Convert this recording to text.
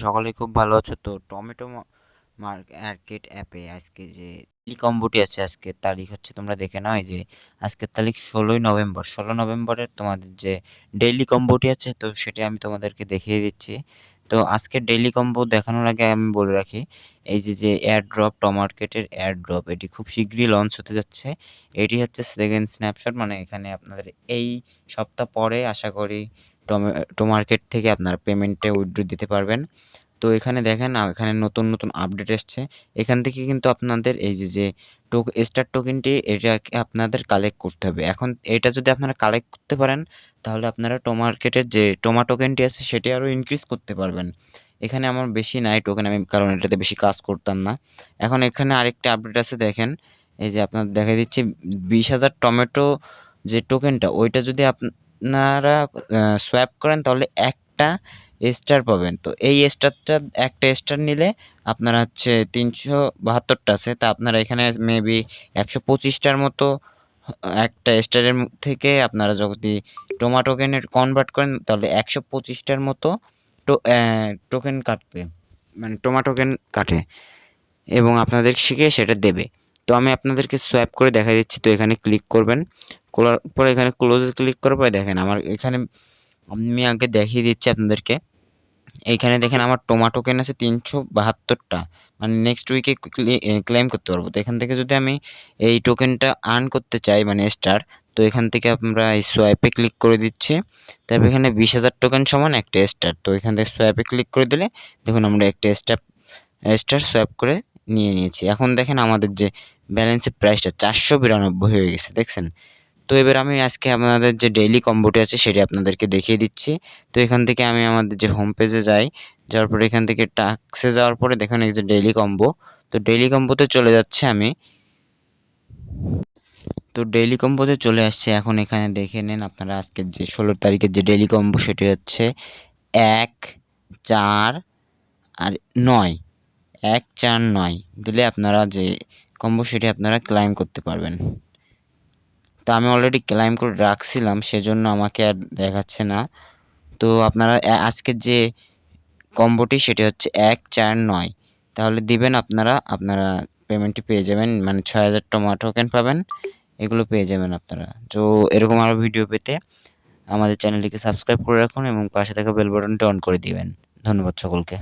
সকলে খুব ভালো আছো তো? টমেটো মার্কেট অ্যাপে আজকে যে ডেইলি কম্বোটি আছে, আজকের তারিখ হচ্ছে, তোমরা দেখে নাও। এই যে আজকের তারিখ 16ই নভেম্বর, 16 নভেম্বরের তোমাদের যে ডেইলি কম্বোটি আছে, তো সেটা আমি তোমাদেরকে দেখিয়ে দিচ্ছি। তো আজকের ডেইলি কম্বো দেখানোর আগে আমি বলে রাখি, এই যে যে এয়ারড্রপ, টমার্কেটের এয়ারড্রপ, এটি খুব শীঘ্রই লঞ্চ হতে যাচ্ছে। এটি হচ্ছে সেকেন্ড স্ন্যাপশট, মানে এখানে আপনাদের এই সপ্তাহ পরে আশা করি টমেটো মার্কেট থেকে আপনারা পেমেন্টে উইথড্র দিতে পারবেন। তো এখানে দেখেন এখানে নতুন নতুন আপডেট এসছে। এখান থেকে কিন্তু আপনাদের এই যে যে স্টার টোকেনটি এটাকে আপনাদের কালেক্ট করতে হবে। এখন এটা যদি আপনারা কালেক্ট করতে পারেন, তাহলে আপনারা মার্কেটের যে টোকেনটি আছে সেটি আরও ইনক্রিজ করতে পারবেন। এখানে আমার বেশি নাই টোকেন, আমি কারণ এটাতে বেশি কাজ করতাম না। এখন এখানে আরেকটা আপডেট আছে, দেখেন। এই যে আপনার দেখা দিচ্ছে 20,000 টমেটো যে টোকেনটা, ওইটা যদি আপনারা সোয়াপ করেন তাহলে একটা স্টার পাবেন। তো এই স্টারটা, একটা স্টার নিলে আপনারা হচ্ছে 372টা আছে, তা আপনারা এখানে মেবি 125টার মতো একটা স্টারের থেকে আপনারা যদি টোকেনে কনভার্ট করেন তাহলে 125টার মতো টোকেন কাটবে, মানে টোকেন কাটে এবং আপনাদের শিখে সেটা দেবে। তো আমি আপনাদেরকে সোয়াপ করে দেখা দিচ্ছি। তো এখানে ক্লিক করবেন, করার পরে এখানে ক্লোজে ক্লিক করার পরে দেখেন আমার এখানে, আমি আগে দেখিয়ে দিচ্ছি আপনাদেরকে। এইখানে দেখেন আমার টোকেন আছে 372টা, মানে নেক্সট উইকে ক্লেম করতে পারবো। তো এখান থেকে যদি আমি এই টোকেনটা আর্ন করতে চাই, মানে স্টার, তো এখান থেকে আমরা এই সোয়াইপে ক্লিক করে দিচ্ছি। তারপর এখানে 20,000 টোকেন সমান একটা স্টার, তো এখান থেকে সোয়াইপে ক্লিক করে দিলে দেখুন আমরা একটা স্টার সোয়াইপ করে নিয়ে নিয়েছি। এখন দেখেন আমাদের যে ব্যালেন্সের প্রাইসটা 492 হয়ে গেছে, দেখছেন? তো এবার আমি আজকে আপনাদের যে ডেইলি কম্বোটি আছে সেটি আপনাদেরকে দেখিয়ে দিচ্ছি। তো এখান থেকে আমি আমাদের যে হোম পেজে যাই, যাওয়ার পরে এখান থেকে টাস্কে যাওয়ার পরে দেখুন এই যে ডেইলি কম্বো, তো ডেইলি কম্বোতে চলে যাচ্ছে আমি। তো ডেইলি কম্বোতে চলে আসছে। এখন এখানে দেখে নেন আপনারা আজকের যে 16 তারিখের যে ডেইলি কম্বো সেটি হচ্ছে 1, 4 আর 9, 1, 4, 9 দিলে আপনারা যে কম্বো সেটি আপনারা ক্লাইম করতে পারবেন। তো আমি অলরেডি ক্লাইম করে রাখছিলাম, সেজন্য আমাকে আর দেখাচ্ছে না। তো আপনারা আজকের যে কম্বোটি সেটি হচ্ছে 1, 4, 9 তাহলে দিবেন আপনারা পেমেন্টটি পেয়ে যাবেন, মানে 6,000 টোকেন পাবেন, এগুলো পেয়ে যাবেন আপনারা। তো এরকম আরও ভিডিও পেতে আমাদের চ্যানেলটিকে সাবস্ক্রাইব করে রাখুন এবং পাশে থাকা বেল বাটনটি অন করে দিবেন। ধন্যবাদ সকলকে।